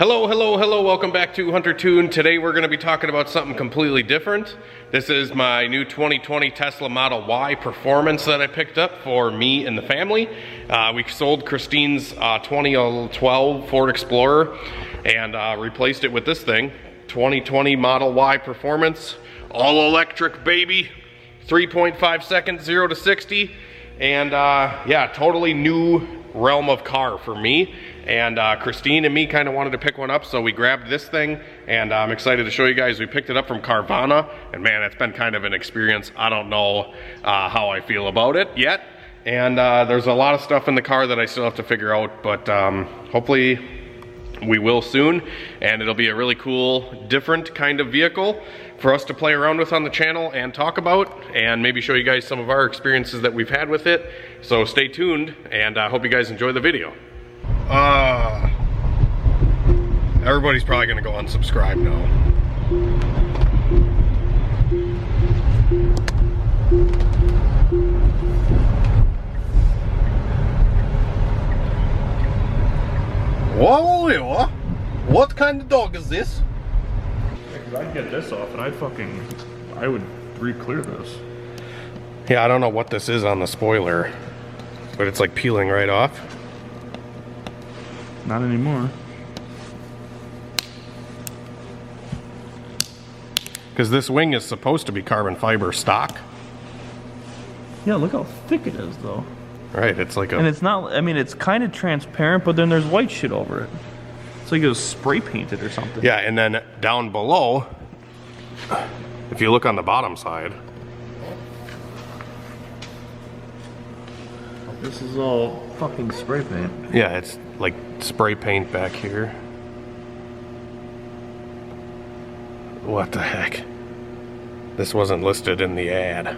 Hello, welcome back to Hunter Tune. Today we're going to be talking about something completely different. This is my new 2020 Tesla Model Y Performance that I picked up for me and the family. We sold Christine's 2012 Ford Explorer and replaced it with this thing, 2020 Model Y Performance, all electric baby, 3.5 seconds 0 to 60, and yeah, totally new realm of car for me. And Christine and me kind of wanted to pick one up, so we grabbed this thing, and I'm excited to show you guys. We picked it up from Carvana, and man, it's been kind of an experience. I don't know how I feel about it yet, and there's a lot of stuff in the car that I still have to figure out, but hopefully we will soon, and it'll be a really cool, different kind of vehicle for us to play around with on the channel and talk about, and maybe show you guys some of our experiences that we've had with it. So stay tuned, and I hope you guys enjoy the video. Everybody's probably gonna go unsubscribe now. Whoa, what kind of dog is this? I'd get this off and I would re-clear this. Yeah, I don't know what this is on the spoiler, but it's like peeling right off. Not anymore. Because this wing is supposed to be carbon fiber stock. Yeah, look how thick it is though. Right, it's like a... And it's not, I mean, it's kind of transparent, but then there's white shit over it. It's like it was spray painted or something. Yeah, and then down below, if you look on the bottom side, this is all fucking spray paint. yeah, it's like spray paint back here. What the heck? This wasn't listed in the ad.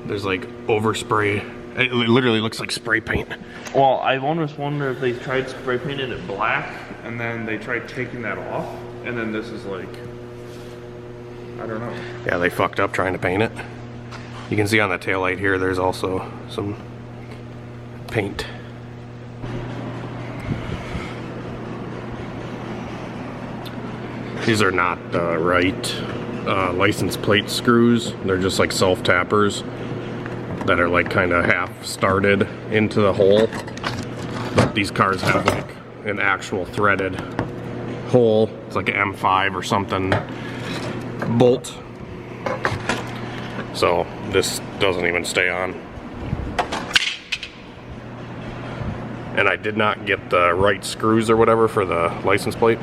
There's like overspray. It literally looks like spray paint. Well, I almost wonder if they tried spray painting it black and then they tried taking that off, and then this is like, I don't know. Yeah, they fucked up trying to paint it. You can see on the taillight here, there's also some paint. These are not right license plate screws. They're just like self-tappers that are like kind of half started into the hole. But these cars have like an actual threaded hole. It's like an M5 or something bolt. So this doesn't even stay on. And I did not get the right screws or whatever for the license plate.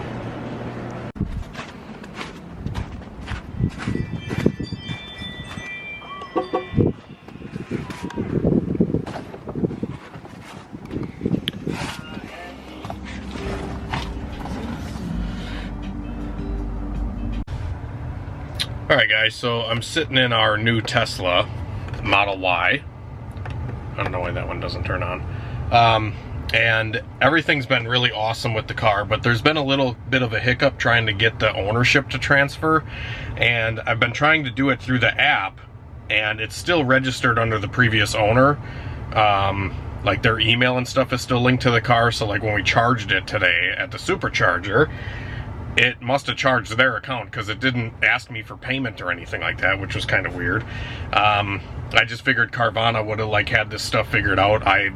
Alright guys, so I'm sitting in our new Tesla Model Y. I don't know why that one doesn't turn on. And everything's been really awesome with the car, but there's been a little bit of a hiccup trying to get the ownership to transfer. And I've been trying to do it through the app, and it's still registered under the previous owner. Like their email and stuff is still linked to the car, so like when we charged it today at the supercharger, it must have charged their account because it didn't ask me for payment or anything like that, which was kind of weird. I just figured Carvana would have like had this stuff figured out. I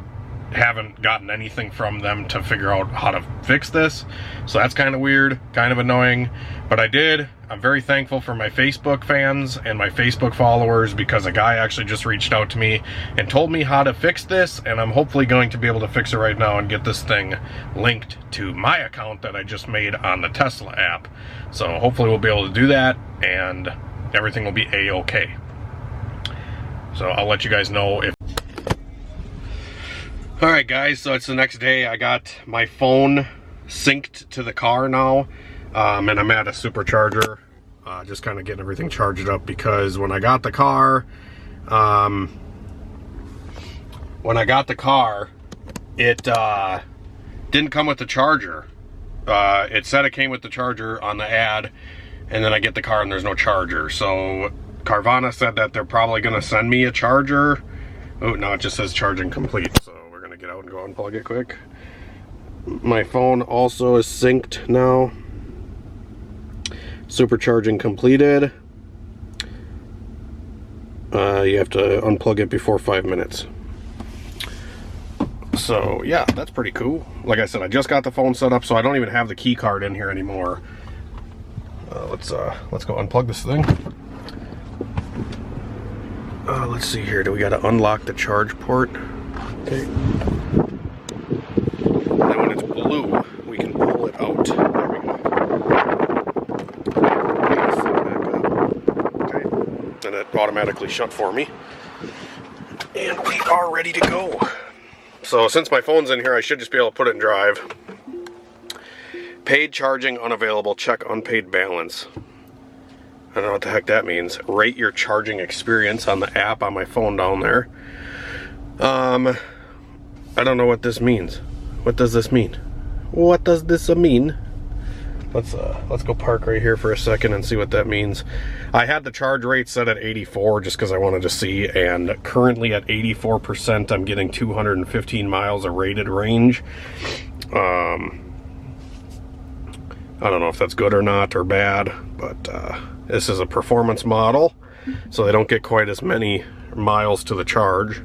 haven't gotten anything from them to figure out how to fix this, so that's kind of weird, kind of annoying, but I did. I'm very thankful for my Facebook fans and my Facebook followers, because a guy actually just reached out to me and told me how to fix this, and I'm hopefully going to be able to fix it right now and get this thing linked to my account that I just made on the Tesla app. So hopefully we'll be able to do that and everything will be a-okay. So I'll let you guys know if... Alright guys, so it's the next day. I got my phone synced to the car now, and I'm at a supercharger, just kind of getting everything charged up, because when I got the car, it didn't come with the charger. It said it came with the charger on the ad, and then I get the car and there's no charger. So Carvana said that they're probably gonna send me a charger. Oh, no, it just says charging complete. So we're gonna get out and go unplug it quick. My phone also is synced now. Supercharging completed. You have to unplug it before 5 minutes. So yeah, that's pretty cool. Like I said, I just got the phone set up, so I don't even have the key card in here anymore. Let's go unplug this thing. Let's see here. Do we got to unlock the charge port? Okay. Then when it's blue, we can pull it out. There we go. Okay. And it automatically shut for me. And we are ready to go. So since my phone's in here, I should just be able to put it in drive. Paid charging unavailable. Check unpaid balance. I don't know what the heck that means. Rate your charging experience on the app on my phone down there. I don't know what this means. What does this mean? What does this mean? Let's go park right here for a second and see what that means. I had the charge rate set at 84 just because I wanted to see, and currently at 84%, I'm getting 215 miles of rated range. I don't know if that's good or not or bad, but this is a performance model, so they don't get quite as many miles to the charge.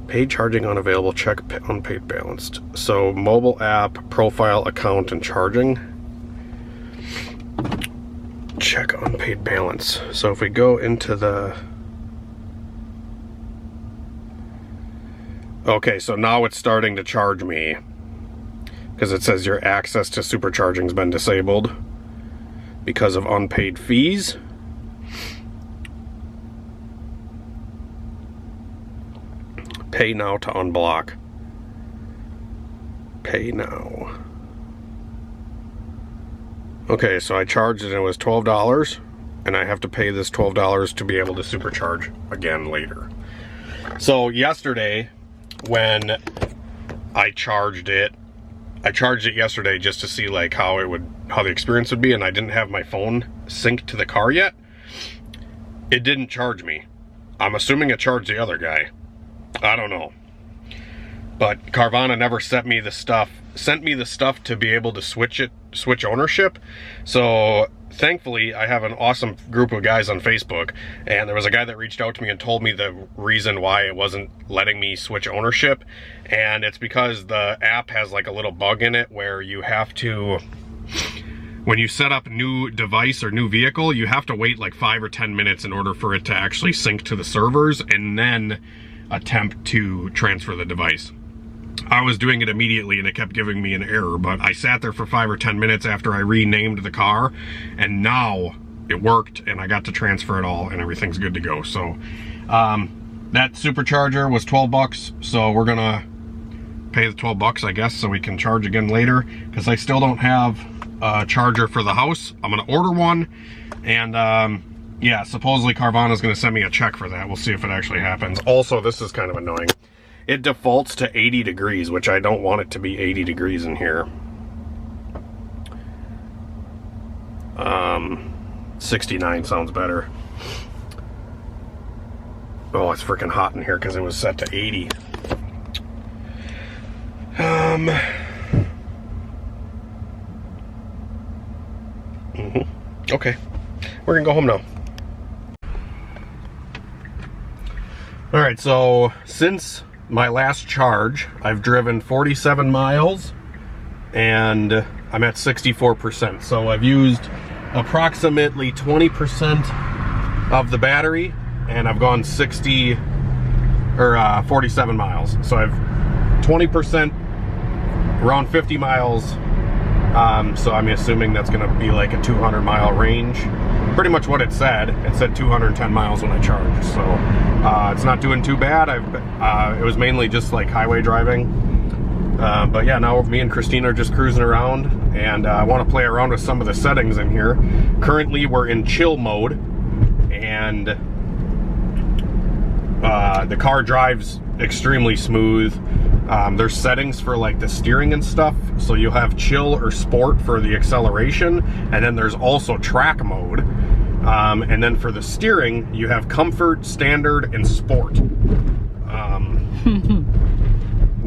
Paid charging unavailable, check unpaid balanced. So mobile app, profile, account, and charging. Check unpaid balance. So if we go into the... Okay, so now it's starting to charge me, because it says your access to supercharging's been disabled because of unpaid fees. Pay now to unblock. Pay now. Okay, so I charged it and it was $12, and I have to pay this $12 to be able to supercharge again later. So yesterday, when I charged it yesterday just to see like how the experience would be, and I didn't have my phone synced to the car yet. It didn't charge me. I'm assuming it charged the other guy. I don't know. But Carvana never sent me the stuff to be able to switch ownership. So thankfully I have an awesome group of guys on Facebook, and there was a guy that reached out to me and told me the reason why it wasn't letting me switch ownership, and it's because the app has like a little bug in it where you have to, when you set up a new device or new vehicle, you have to wait like 5 or 10 minutes in order for it to actually sync to the servers and then attempt to transfer the device. I was doing it immediately and it kept giving me an error, but I sat there for 5 or 10 minutes after I renamed the car, and now it worked and I got to transfer it all and everything's good to go. So that supercharger was 12 bucks, so we're gonna pay the 12 bucks, I guess, so we can charge again later, because I still don't have a charger for the house. I'm gonna order one, and yeah, supposedly Carvana's gonna send me a check for that. We'll see if it actually happens. Also, this is kind of annoying. It defaults to 80 degrees, which I don't want it to be 80 degrees in here. 69 sounds better. Oh, it's freaking hot in here because it was set to 80. Okay, we're gonna go home now. All right, so since my last charge, I've driven 47 miles and I'm at 64%. So I've used approximately 20% of the battery, and I've gone 47 miles. So I've 20%, around 50 miles. So I'm assuming that's gonna be like a 200 mile range. Pretty much what it said. It said 210 miles when I charged. So it's not doing too bad. It was mainly just like highway driving. But yeah, now me and Christina are just cruising around, and I want to play around with some of the settings in here. Currently we're in chill mode, and the car drives extremely smooth. There's settings for like the steering and stuff, so you'll have chill or sport for the acceleration, and then there's also track mode. And then for the steering, you have comfort, standard, and sport.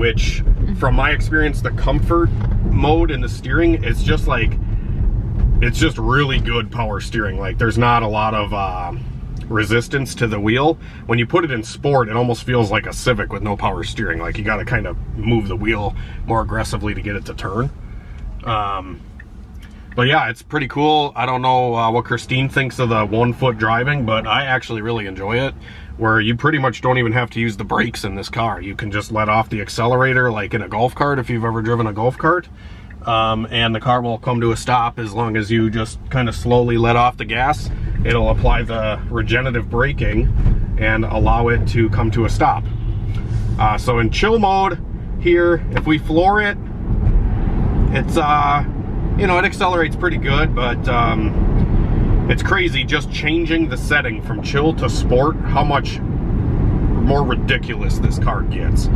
which from my experience, the comfort mode in the steering is just like, it's just really good power steering. Like there's not a lot of resistance to the wheel. When you put it in sport, it almost feels like a Civic with no power steering. Like you got to kind of move the wheel more aggressively to get it to turn. But yeah, it's pretty cool. I don't know what Christine thinks of the 1-foot driving, but I actually really enjoy it, where you pretty much don't even have to use the brakes in this car. You can just let off the accelerator like in a golf cart if you've ever driven a golf cart. And the car will come to a stop as long as you just kind of slowly let off the gas. It'll apply the regenerative braking and allow it to come to a stop. So in chill mode here, if we floor it, it's you know, it accelerates pretty good, but it's crazy just changing the setting from chill to sport, how much more ridiculous this car gets.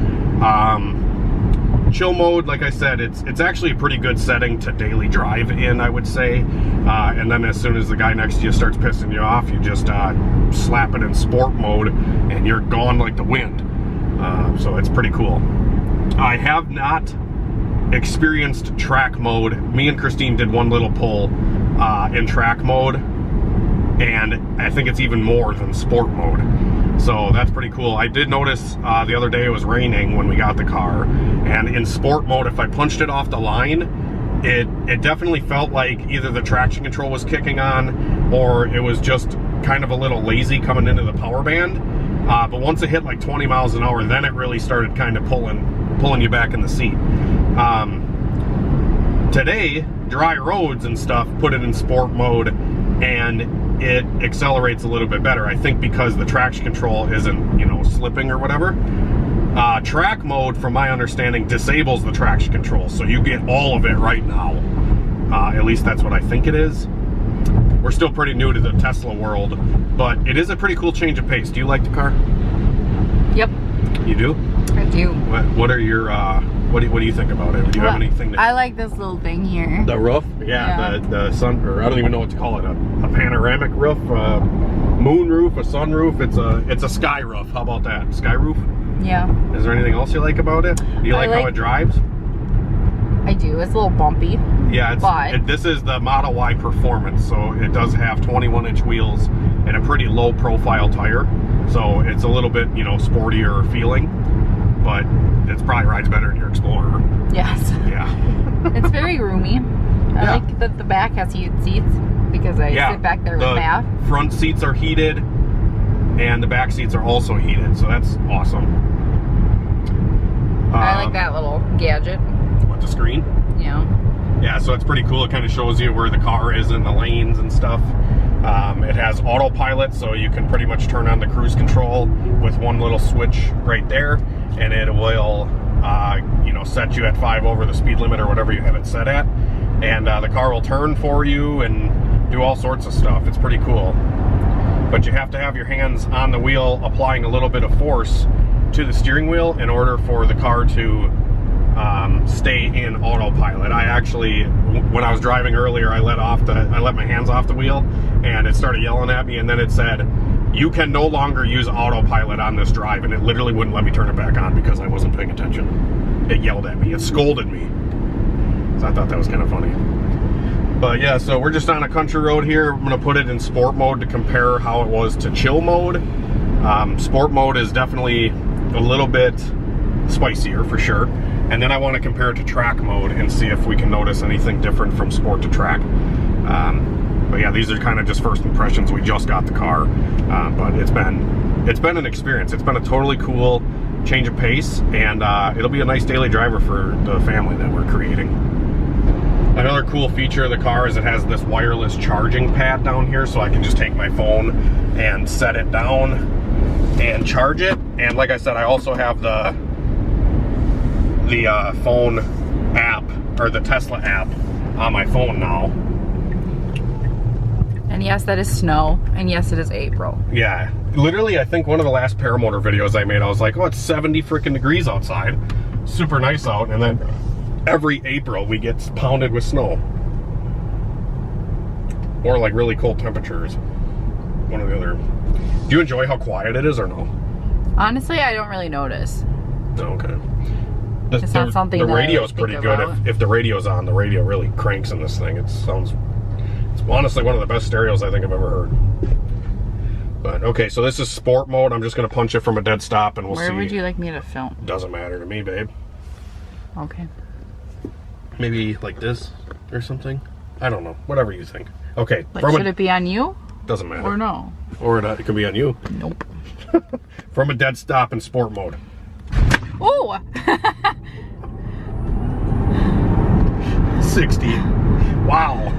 Chill mode, like I said, it's actually a pretty good setting to daily drive in, I would say. And then as soon as the guy next to you starts pissing you off, you just slap it in sport mode and you're gone like the wind. So it's pretty cool. I have not experienced track mode. Me and Christine did one little pull in track mode, and I think it's even more than sport mode. So that's pretty cool. I did notice the other day it was raining when we got the car, and in sport mode, if I punched it off the line, it definitely felt like either the traction control was kicking on or it was just kind of a little lazy coming into the power band. But once it hit like 20 miles an hour, then it really started kind of pulling you back in the seat. Today, dry roads and stuff, put it in sport mode and it accelerates a little bit better. I think because the traction control isn't, you know, slipping or whatever. Track mode, from my understanding, disables the traction control, so you get all of it right now. At least that's what I think it is. We're still pretty new to the Tesla world, but it is a pretty cool change of pace. Do you like the car? Yep. You do? I do. What are your what do you think about it? Do you have anything to... I like this little thing here. The roof? Yeah. The sun, or I don't even know what to call it. A panoramic roof, moon roof, a sun roof. It's a sky roof. How about that? Sky roof? Yeah. Is there anything else you like about it? Do you like how it drives? I do. It's a little bumpy. Yeah, this is the Model Y Performance, so it does have 21-inch wheels and a pretty low profile tire. So it's a little bit, you know, sportier feeling, but it probably rides better than your Explorer. Yes. Yeah. It's very roomy. I like that the back has heated seats because I sit back there with Matt. Front seats are heated and the back seats are also heated, so that's awesome. I like that little gadget. What, the screen? Yeah. Yeah, so it's pretty cool. It kind of shows you where the car is in the lanes and stuff. It has autopilot, so you can pretty much turn on the cruise control with one little switch right there, and it will, you know, set you at 5 over the speed limit or whatever you have it set at, and the car will turn for you and do all sorts of stuff. It's pretty cool. But you have to have your hands on the wheel, applying a little bit of force to the steering wheel in order for the car to stay in autopilot. I actually, when I was driving earlier, I let my hands off the wheel and it started yelling at me, and then it said, you can no longer use autopilot on this drive, and it literally wouldn't let me turn it back on because I wasn't paying attention. It yelled at me, it scolded me. So I thought that was kind of funny. But yeah, so we're just on a country road here. I'm gonna put it in sport mode to compare how it was to chill mode. Sport mode is definitely a little bit spicier for sure. And then I want to compare it to track mode and see if we can notice anything different from sport to track. But yeah, these are kind of just first impressions. We just got the car, but it's been an experience. It's been a totally cool change of pace, and it'll be a nice daily driver for the family that we're creating. Another cool feature of the car is it has this wireless charging pad down here, so I can just take my phone and set it down and charge it. And like I said, I also have the phone app, or the Tesla app, on my phone now. And yes, that is snow, and yes, it is April. Yeah, literally, I think one of the last paramotor videos I made, I was like, oh, it's 70 freaking degrees outside, super nice out, and then every April we get pounded with snow, or like really cold temperatures, one or the other. Do you enjoy how quiet it is or no? Honestly, I don't really notice. Okay. It's not something the that radio's I would pretty think good. about. If the radio's on, the radio really cranks in this thing. It's honestly one of the best stereos I think I've ever heard. But okay, so this is sport mode. I'm just gonna punch it from a dead stop and we'll see. Where would you like me to film? Doesn't matter to me, babe. Okay. Maybe like this or something. I don't know. Whatever you think. Okay. Like, should it be on you? Doesn't matter. Or no? Or it could be on you. Nope. From a dead stop in sport mode. Oh! 60. Wow.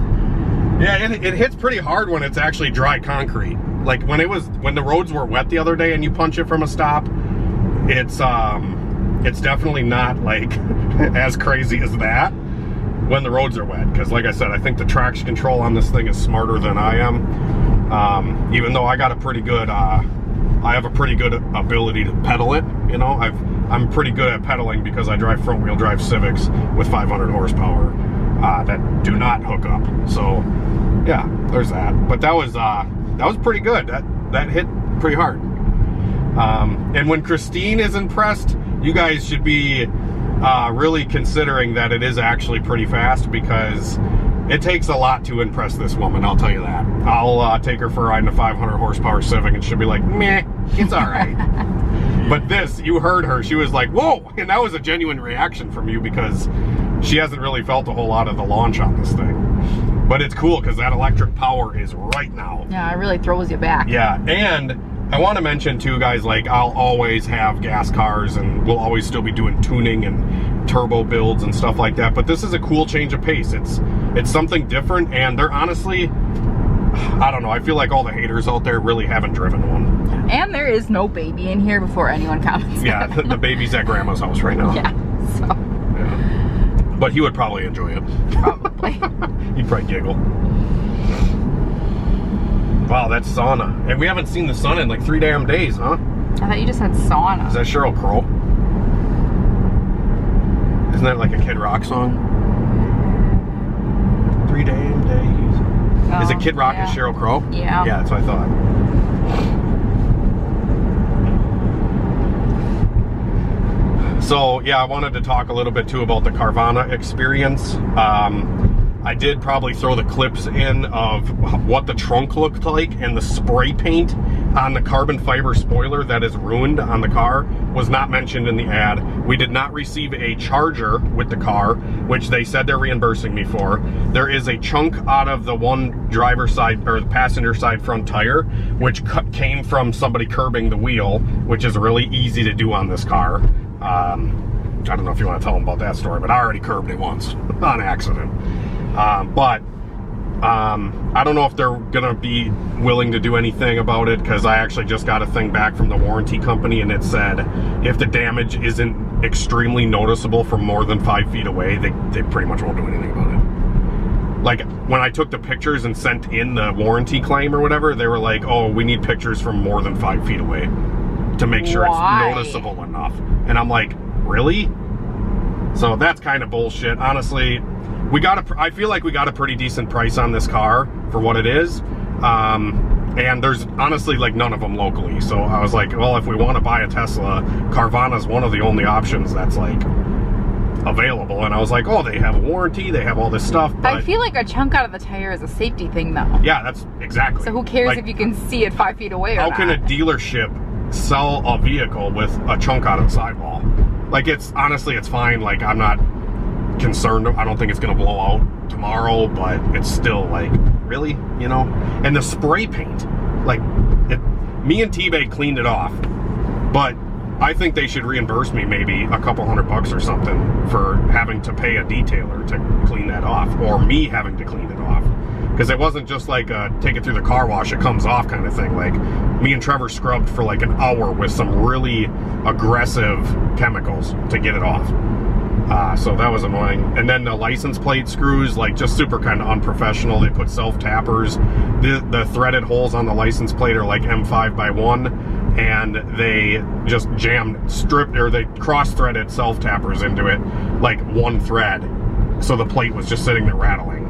Yeah, it hits pretty hard when it's actually dry concrete. Like when the roads were wet the other day and you punch it from a stop, it's definitely not like as crazy as that when the roads are wet. Because like I said, I think the traction control on this thing is smarter than I am. Even though I got a pretty good, I have a pretty good ability to pedal it. You know, I'm pretty good at pedaling because I drive front wheel drive Civics with 500 horsepower that do not hook up. So yeah, there's that. But that was pretty good. That hit pretty hard. And when Christine is impressed, you guys should be really considering that it is actually pretty fast, because it takes a lot to impress this woman, I'll tell you that. I'll take her for a ride in a 500 horsepower Civic and she'll be like, meh, it's all right. But this, you heard her, she was like, whoa, and that was a genuine reaction from you because she hasn't really felt a whole lot of the launch on this thing. But it's cool because that electric power is right now. Yeah, it really throws you back. Yeah, and I want to mention too, guys, like I'll always have gas cars and we'll always still be doing tuning and turbo builds and stuff like that. But this is a cool change of pace. It's something different, and they're honestly, I don't know, I feel like all the haters out there really haven't driven one. And there is no baby in here before anyone comments. Yeah, the baby's at Grandma's house right now. Yeah, so. Yeah. But he would probably enjoy it. Probably. He'd probably giggle. Wow, that's sauna. And we haven't seen the sun in like 3 damn days, huh? I thought you just said sauna. Is that Sheryl Crow? Isn't that like a Kid Rock song? 3 damn days. Oh, is it Kid Rock and Sheryl Crow? Yeah. Yeah, that's what I thought. So, yeah, I wanted to talk a little bit too about the Carvana experience. I did probably throw the clips in of what the trunk looked like, and the spray paint on the carbon fiber spoiler that is ruined on the car was not mentioned in the ad. We did not receive a charger with the car, which they said they're reimbursing me for. There is a chunk out of the one driver's side or the passenger side front tire, which came from somebody curbing the wheel, which is really easy to do on this car. I don't know if you want to tell them about that story, but I already curbed it once on accident. But I don't know if they're gonna be willing to do anything about it, because I actually just got a thing back from the warranty company, and it said if the damage isn't extremely noticeable from more than 5 feet away, they pretty much won't do anything about it. Like when I took the pictures and sent in the warranty claim or whatever, they were like, oh, we need pictures from more than 5 feet away to make sure Why? It's noticeable enough. And I'm like, really? So that's kind of bullshit. Honestly, I feel like we got a pretty decent price on this car for what it is. And there's honestly like none of them locally. So I was like, well, if we want to buy a Tesla, Carvana is one of the only options that's like available. And I was like, oh, they have a warranty, they have all this stuff. But I feel like a chunk out of the tire is a safety thing though. yeah, that's exactly. So who cares like, if you can see it 5 feet away or how not? can a dealership sell a vehicle with a chunk out of the sidewall? Like, it's honestly, it's fine. Like, I'm not concerned. I don't think it's gonna blow out tomorrow, but it's still like, really, you know? And the spray paint, like, me and T-Bag cleaned it off, but I think they should reimburse me maybe a couple $100 or something for having to pay a detailer to clean that off, or me having to clean it off. Because it wasn't just like take it through the car wash, it comes off kind of thing. Like, me and Trevor scrubbed for like an hour with some really aggressive chemicals to get it off. So that was annoying. And then the license plate screws, like, just super kind of unprofessional. They put self-tappers. The threaded holes on the license plate are like M5x1, and they just they cross-threaded self-tappers into it, like one thread. So the plate was just sitting there rattling.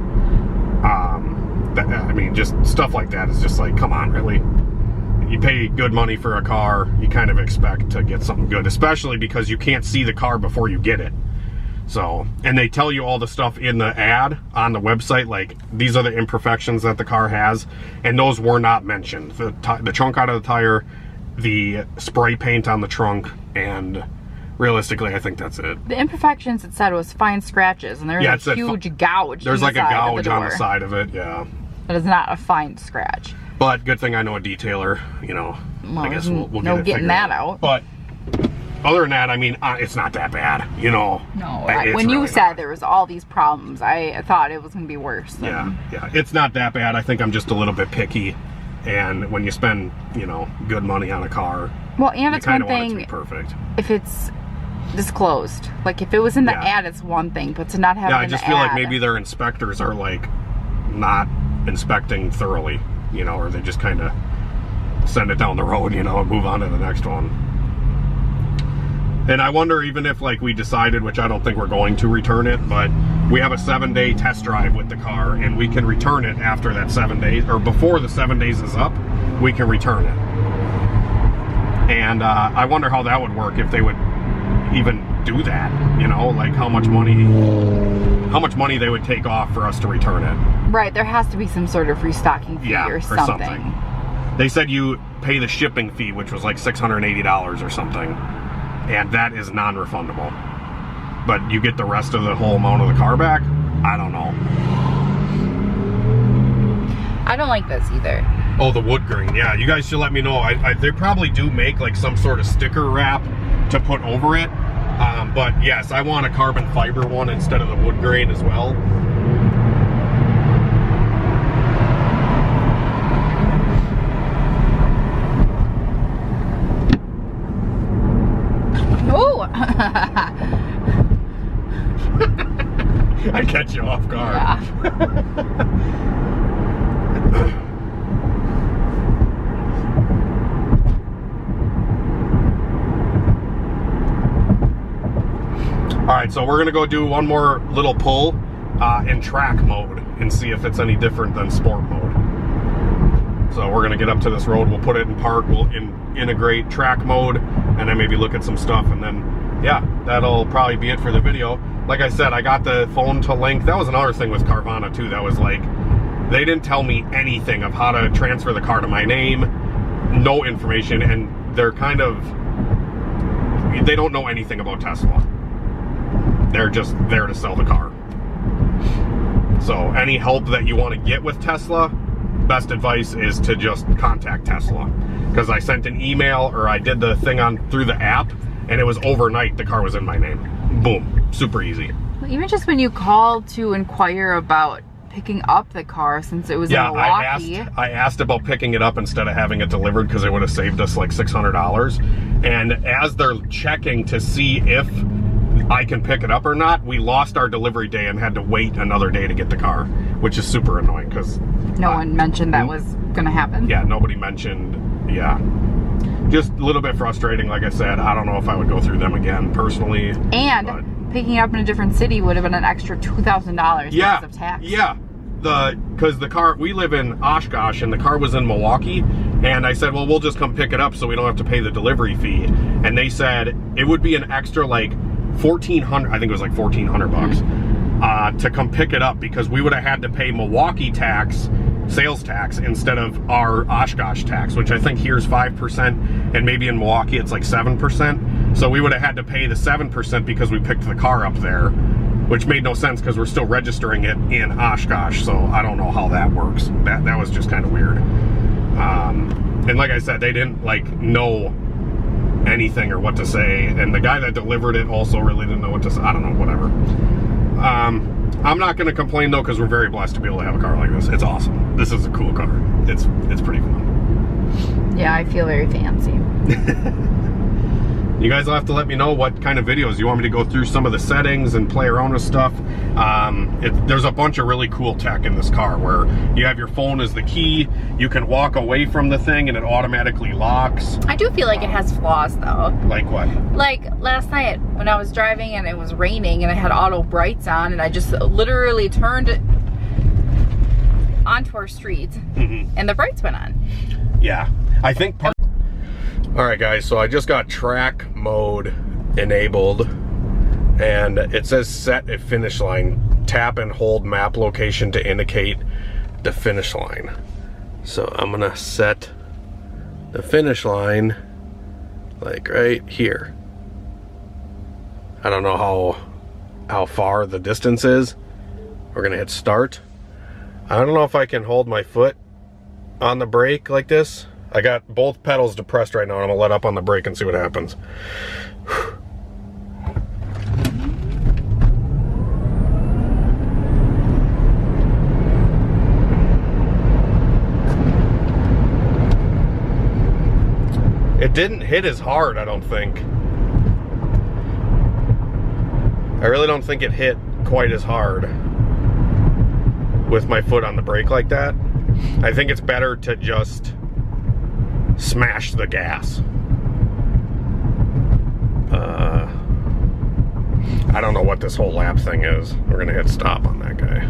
I mean, just stuff like that is just like, come on, really? you pay good money for a car, you kind of expect to get something good, especially because you can't see the car before you get it. So, and they tell you all the stuff in the ad on the website, like these are the imperfections that the car has, and those were not mentioned. The trunk out of the tire, the spray paint on the trunk, and realistically, I think that's it. The imperfections, it said, was fine scratches, and there's a huge gouge. There's like a gouge on the side of it, yeah. It is not a fine scratch. But good thing I know a detailer, you know. Well, I guess we'll get it getting that out. But other than that, I mean, it's not that bad, you know. No, when you said there was all these problems, I thought it was going to be worse. Yeah, it's not that bad. I think I'm just a little bit picky. And when you spend, you know, good money on a car, well, and it's one thing want it to be perfect. If it's disclosed, like if it was in the ad, it's one thing, but to not have it in the ad. I just feel like maybe their inspectors are like not inspecting thoroughly, you know, or they just kind of send it down the road, you know, and move on to the next one. And I wonder, even if like we decided, which I don't think we're going to return it, but we have a 7-day test drive with the car, and we can return it after that 7 days, or before the 7 days is up, we can return it. And I wonder how that would work, if they would even do that, you know, like how much money they would take off for us to return it. Right, there has to be some sort of restocking fee or something. They said you pay the shipping fee, which was like $680 or something, and that is non-refundable. But you get the rest of the whole amount of the car back? I don't know. I don't like this either. Oh, the wood grain. Yeah, you guys should let me know. They probably do make like some sort of sticker wrap to put over it. But yes, I want a carbon fiber one instead of the wood grain as well. Oh! I catch you off guard. Yeah. Alright, so we're gonna go do one more little pull in track mode and see if it's any different than sport mode. So we're gonna get up to this road, we'll put it in park, we'll integrate track mode, and then maybe look at some stuff, and then yeah, that'll probably be it for the video. Like I said, I got the phone to link. That was another thing with Carvana too, that was like, they didn't tell me anything of how to transfer the car to my name, no information, and they're kind of, they don't know anything about Tesla. They're just there to sell the car. So any help that you want to get with Tesla, best advice is to just contact Tesla. Because I sent an email, or I did the thing through the app, and it was overnight, the car was in my name. Boom, super easy. Even just when you called to inquire about picking up the car, since it was in Milwaukee. I asked about picking it up instead of having it delivered, because it would have saved us like $600. And as they're checking to see if I can pick it up or not, we lost our delivery day and had to wait another day to get the car, which is super annoying because no one mentioned that was gonna happen. Yeah, nobody mentioned. Yeah, just a little bit frustrating. Like I said, I don't know if I would go through them again personally. And picking it up in a different city would have been an extra $2,000 because of tax. Yeah, because the car, we live in Oshkosh and the car was in Milwaukee, and I said, well, we'll just come pick it up so we don't have to pay the delivery fee. And they said it would be an extra like $1,400, I think it was like $1,400 bucks, to come pick it up, because we would have had to pay Milwaukee tax, sales tax, instead of our Oshkosh tax, which I think here's 5%, and maybe in Milwaukee it's like 7%. So we would have had to pay the 7% because we picked the car up there, which made no sense because we're still registering it in Oshkosh. So I don't know how that works. That was just kind of weird. And like I said, they didn't like know anything or what to say, and the guy that delivered it also really didn't know what to say. I don't know, whatever. I'm not going to complain though, because we're very blessed to be able to have a car like this. It's awesome. This is a cool car. It's pretty fun. Yeah, I feel very fancy. You guys will have to let me know what kind of videos you want me to go through, some of the settings and play around with stuff. There's a bunch of really cool tech in this car where you have your phone as the key, you can walk away from the thing and it automatically locks. I do feel like it has flaws though. Like what? Like last night when I was driving and it was raining and I had auto brights on, and I just literally turned onto our street and the brights went on. Yeah, I think part. All right, guys, so I just got track mode enabled, and it says set a finish line. Tap and hold map location to indicate the finish line. So I'm gonna set the finish line like right here. I don't know how far the distance is. We're gonna hit start. I don't know if I can hold my foot on the brake like this. I got both pedals depressed right now, and I'm gonna let up on the brake and see what happens. It didn't hit as hard, I don't think. I really don't think it hit quite as hard with my foot on the brake like that. I think it's better to just smash the gas. I don't know what this whole lap thing is. We're gonna hit stop on that guy.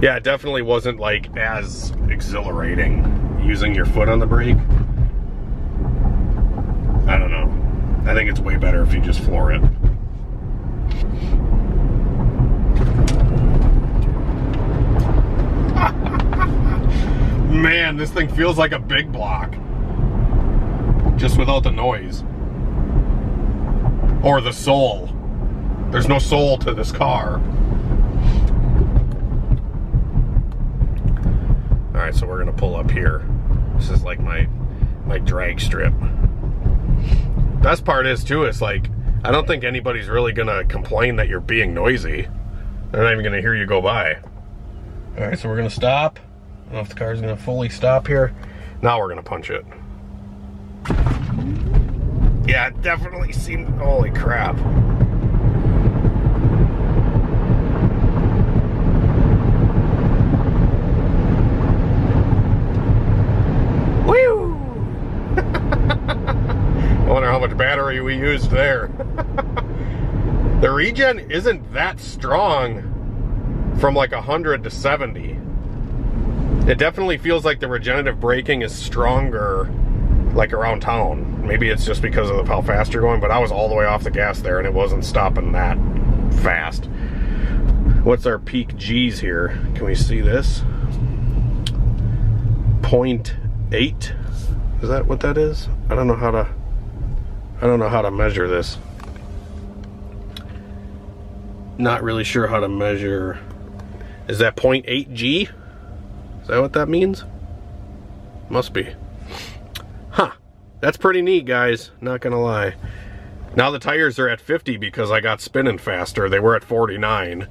Yeah, it definitely wasn't like as exhilarating using your foot on the brake. I don't know. I think it's way better if you just floor it. Man, this thing feels like a big block. Just without the noise. Or the soul. There's no soul to this car. Alright, so we're gonna pull up here. This is like my drag strip. Best part is too, it's like, I don't think anybody's really gonna complain that you're being noisy. They're not even gonna hear you go by. Alright, so we're gonna stop. I don't know if the car's gonna fully stop here. Now we're gonna punch it. Yeah, it definitely seemed, holy crap. Woo! I wonder how much battery we used there. The regen isn't that strong from like 100 to 70. It definitely feels like the regenerative braking is stronger like around town. Maybe it's just because of how fast you're going, but I was all the way off the gas there and it wasn't stopping that fast. What's our peak G's here? Can we see this? 0.8? Is that what that is? I don't know how to measure this. Not really sure how to measure. Is that 0.8 G? Is that what that means? Must be. Huh. That's pretty neat, guys. Not gonna lie. Now the tires are at 50 because I got spinning faster. They were at 49.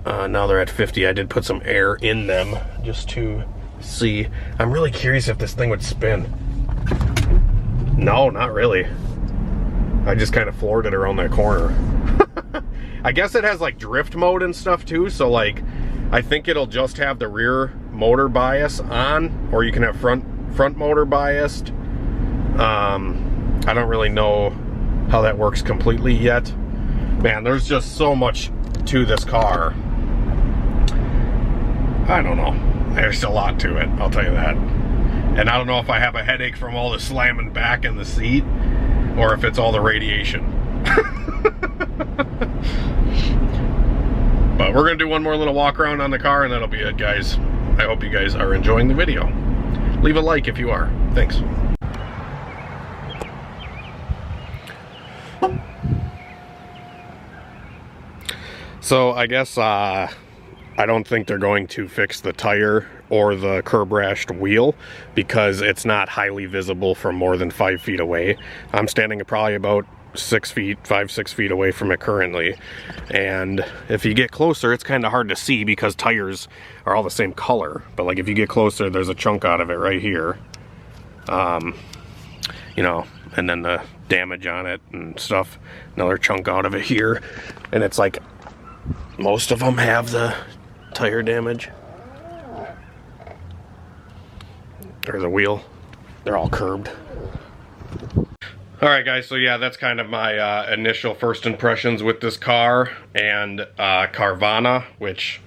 Now they're at 50. I did put some air in them just to see. I'm really curious if this thing would spin. No, not really. I just kind of floored it around that corner. I guess it has like drift mode and stuff too, so like I think it'll just have the rear motor bias on, or you can have front motor biased. I don't really know how that works completely yet. Man, there's just so much to this car. I don't know. There's a lot to it, I'll tell you that. And I don't know if I have a headache from all the slamming back in the seat, or if it's all the radiation. But we're gonna do one more little walk around on the car and that'll be it, guys. I hope you guys are enjoying the video. Leave a like if you are. Thanks. So I guess I don't think they're going to fix the tire or the curb rashed wheel because it's not highly visible from more than 5 feet away. I'm standing probably about 6 feet, 5-6 feet away from it currently, and if you get closer it's kind of hard to see because tires are all the same color, but like if you get closer there's a chunk out of it right here, you know, and then the damage on it and stuff, another chunk out of it here, and it's like most of them have the tire damage or the wheel. They're all curbed. Alright guys, so yeah, that's kind of my initial first impressions with this car and Carvana, which,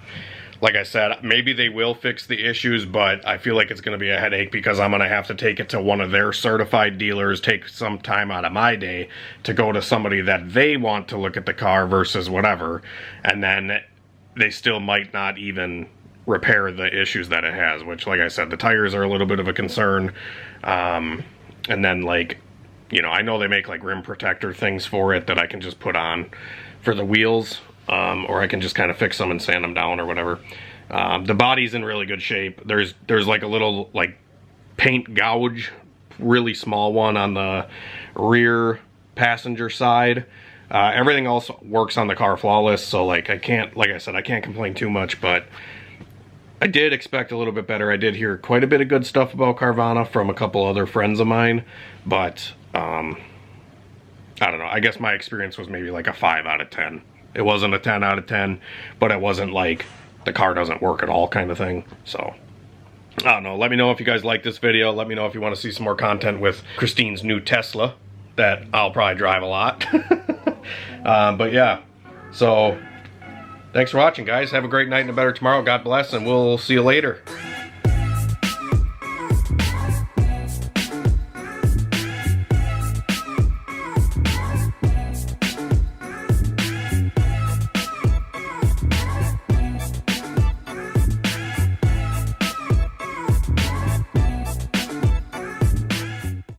like I said, maybe they will fix the issues, but I feel like it's going to be a headache because I'm going to have to take it to one of their certified dealers, take some time out of my day to go to somebody that they want to look at the car versus whatever, and then they still might not even repair the issues that it has, which, like I said, the tires are a little bit of a concern. And then, like, you know, I know they make like rim protector things for it that I can just put on for the wheels. Or I can just kind of fix them and sand them down or whatever. The body's in really good shape. There's like a little like paint gouge, really small one on the rear passenger side. Everything else works on the car flawless, so like I said, I can't complain too much, but I did expect a little bit better. I did hear quite a bit of good stuff about Carvana from a couple other friends of mine, but I don't know. I guess my experience was maybe like a 5 out of 10. It wasn't a 10 out of 10, but it wasn't like the car doesn't work at all kind of thing. So, I don't know. Let me know if you guys like this video. Let me know if you want to see some more content with Christine's new Tesla that I'll probably drive a lot. But yeah, so thanks for watching, guys. Have a great night and a better tomorrow. God bless, and we'll see you later.